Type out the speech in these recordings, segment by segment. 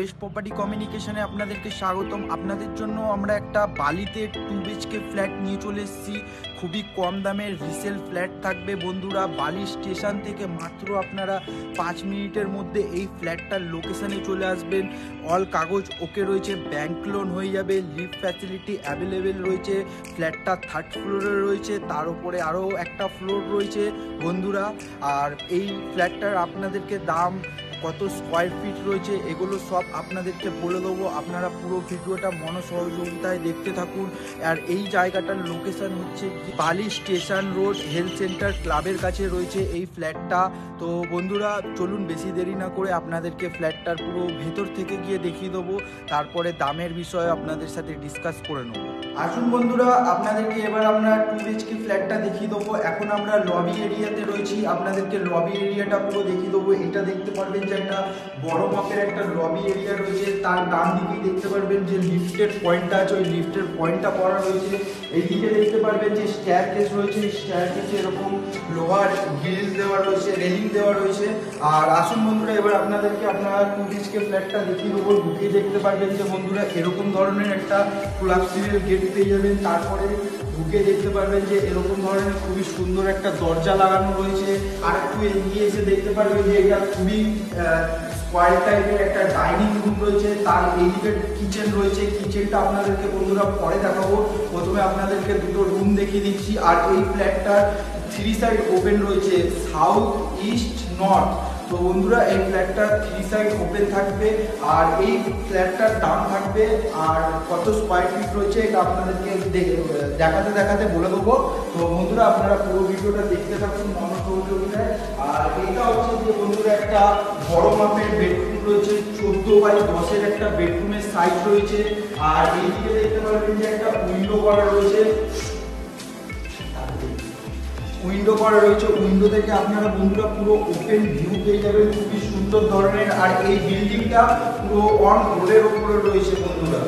Best property কমিউনিকেশনে আপনাদেরকে স্বাগতম। আপনাদের জন্য আমরা একটা বালিতে 2 BHK ফ্ল্যাট নিয়ে চলে এসেছি। খুবই কম দামের রিসেল ফ্ল্যাট থাকবে বন্ধুরা। বালি স্টেশন থেকে মাত্র আপনারা 5 মিনিটের মধ্যে এই ফ্ল্যাটটার লোকেশানে চলে আসবেন। অল কাগজ ওকে রয়েছে, ব্যাংক লোন হয়ে যাবে, লিফট ফ্যাসিলিটি অ্যাভেলেবেল রয়েছে। ফ্ল্যাটটা 3rd ফ্লোরে রয়েছে, তার উপরে আরও একটা ফ্লোর রয়েছে বন্ধুরা। আর এই ফ্ল্যাটটার আপনাদেরকে দাম, কত স্কোয়ার ফিট রয়েছে, এগুলো সব আপনাদেরকে বলে দেবো। আপনারা পুরো ভিডিওটা মনোসহযোগিতায় দেখতে থাকুন। আর এই জায়গাটার লোকেশন হচ্ছে বালি স্টেশন রোড, হেলথ সেন্টার ক্লাবের কাছে রয়েছে এই ফ্ল্যাটটা। তো বন্ধুরা চলুন বেশি দেরি না করে আপনাদেরকে ফ্ল্যাটটার পুরো ভেতর থেকে গিয়ে দেখিয়ে দেবো, তারপরে দামের বিষয়ে আপনাদের সাথে ডিসকাস করে নেবো। আসুন বন্ধুরা, আপনাদেরকে এবার আমরা 2 BHK ফ্ল্যাটটা দেখিয়ে দেবো। এখন আমরা লবি এরিয়াতে রয়েছি, আপনাদেরকে লবি এরিয়াটা পুরো দেখিয়ে দেবো। এটা দেখতে পারবেন যে একটা বড় মাপের একটা লবি এরিয়া রয়েছে। তার ডান দিকে দেখতে পারবেন যে লিফটের পয়েন্টটা আছে, ওই লিফটের পয়েন্টটা করা রয়েছে। এইদিকে দেখতে পারবেন যে স্টেয়ার কেস রয়েছে, স্টেয়ার কেসে এরকম লোহার গ্রিল দেওয়া রয়েছে, রেলিং দেওয়া রয়েছে। আর আসুন বন্ধুরা, এবার আপনাদেরকে আপনারা 2 BHK ফ্ল্যাটটা দেখিয়ে দেবো। ঢুকে দেখতে পারবেন যে বন্ধুরা এরকম ধরনের একটা কোলাপসিবল গেট পেয়ে যাবেন। তারপরে ঢুকে দেখতে পারবেন যে এরকম ধরনের খুবই সুন্দর একটা দরজা লাগানো রয়েছে। আর একটু এগিয়ে এসে দেখতে পারবেন যে এটা খুবই স্কোয়ার টাইপের একটা ডাইনিং রুম রয়েছে। তার এইদিকে কিচেন রয়েছে। কিচেনটা আপনাদেরকে বন্ধুরা পরে দেখাবো, প্রথমে আপনাদেরকে দুটো রুম দেখিয়ে দিচ্ছি। আর এই ফ্ল্যাটটার 3 সাইড ওপেন রয়েছে, সাউথ, ইস্ট, নর্থ। তো বন্ধুরা এই ফ্ল্যাটটা 3 সাইড ওপেন থাকবে। আর এই ফ্ল্যাটটার দাম থাকবে, আর কত স্কোয়ার ফিট রয়েছে এটা আপনাদেরকে দেখাতে দেখাতে বলে দেবো। তো বন্ধুরা আপনারা পুরো ভিডিওটা দেখতে থাকুন মনোসহযোগিতায়। আর এটা হচ্ছে যে বন্ধুরা একটা বড় মাপের বেডরুম রয়েছে, 14x10 একটা বেডরুমের সাইজ রয়েছে। আর এইদিকে দেখতে পারবেন যে একটা উইন্ডো করা রয়েছে, উইন্ডো থেকে আপনারা বন্ধুরা পুরো ওপেন ভিউ পেয়ে যাবেন, খুবই সুন্দর ধরনের। আর এই বিল্ডিংটা পুরো অন রোডের উপরে রয়েছে বন্ধুরা।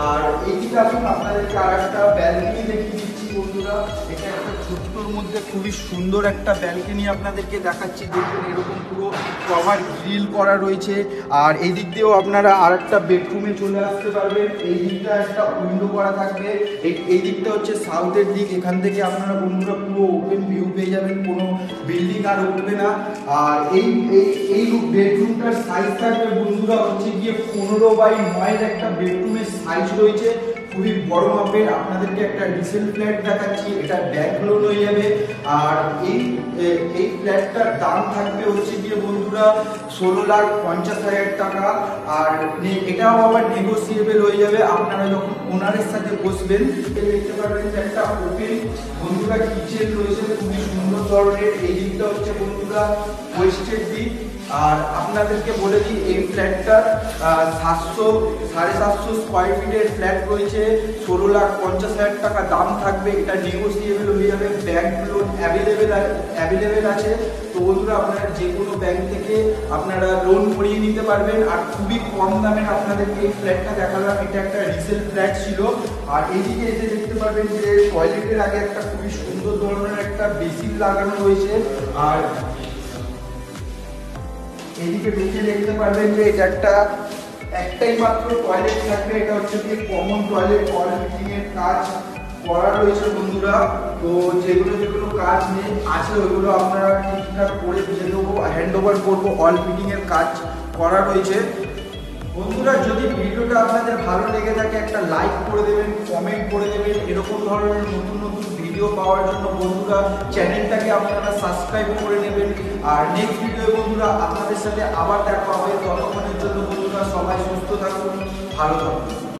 আর এইদিকে আসুন আপনাদেরকে আর একটা ব্যালকনি দেখিয়ে দিচ্ছি বন্ধুরা। এটা একটা ছোট্টর মধ্যে খুবই সুন্দর একটা ব্যালকনি আপনাদেরকে দেখাচ্ছি। দেখুন এরকম পুরো কভার গ্রিল করা রয়েছে। আর এই দিক দিয়েও আপনারা আর একটা বেডরুমে চলে আসতে পারবেন। এই দিকটা একটা উইন্ডো করা থাকবে। এই দিকটা হচ্ছে সাউথের দিক, এখান থেকে আপনারা বন্ধুরা পুরো ওপেন ভিউ পেয়ে যাবেন, কোনো বিল্ডিং আর উঠবে না। আর এই বেডরুমটার সাইজ থাকবে বন্ধুরা হচ্ছে গিয়ে 15x9 একটা বেডরুমের সাইজ রয়েছে, খুবই বড় মাপের। আপনাদেরকে একটা রিসেল ফ্ল্যাট দেখাচ্ছি, এটা ব্যাংক লোন হয়ে যাবে। আর এই ফ্ল্যাটটার দাম থাকবে হচ্ছে গিয়ে বন্ধুরা 16,50,000 টাকা। আর এটাও আবার নেগোসিয়েবল হয়ে যাবে আপনারা যখন ওনারের সাথে বসবেন। দেখতে পারবেন যে একটা ওপেন বন্ধুরা কিচেন রয়েছে, খুবই সুন্দর ধরনের। এই দিকটা হচ্ছে বন্ধুরা ওয়েস্টের দিক। আর আপনাদেরকে বলে দিই এই ফ্ল্যাটটার 700-750 স্কোয়ার ফিটের ফ্ল্যাট রয়েছে, 16,50,000 টাকা দাম থাকবে। এটা নেগোসিয়েবল হয়ে যাবে, ব্যাংক লোন অ্যাভেলেবেল আছে। তো বন্ধুরা আপনারা যে কোনো ব্যাংক থেকে আপনারা লোন করিয়ে নিতে পারবেন। আর খুবই কম দামে আপনাদেরকে এই ফ্ল্যাটটা দেখালাম, এটা একটা রিসেল ফ্ল্যাট ছিল। আর এইদিকে এসে দেখতে পারবেন যে টয়লেটের আগে একটা খুবই সুন্দর ধরনের একটা বেসিন লাগানো রয়েছে। আর এইদিকে ঢুকে দেখতে পারবেন যে এটা একটাই মাত্র টয়লেট থাকবে। এটা হচ্ছে কি কমন টয়লেট, অল ফিটিং এর কাজ করা রয়েছে বন্ধুরা। তো যেগুলো কাজ নেই আছে ওইগুলো আপনারা ঠিকঠাক করে দিয়ে দেবো, হ্যান্ড ওভার করবো। অল ফিটিং এর কাজ করা রয়েছে বন্ধুরা। যদি ভিডিওটা আপনাদের ভালো লেগে থাকে একটা লাইক করে দেবেন, কমেন্ট করে দেবেন। এরকম ধরনের নতুন নতুন ভিডিও পাওয়ার জন্য বন্ধুরা চ্যানেলটাকে আপনারা সাবস্ক্রাইব করে নেবেন। আর নেক্সট ভিডিও বন্ধুরা আপনাদের সাথে আবার দেখা হবে। ততক্ষণের জন্য বন্ধুরা সবাই সুস্থ থাকুন, ভালো থাকুন।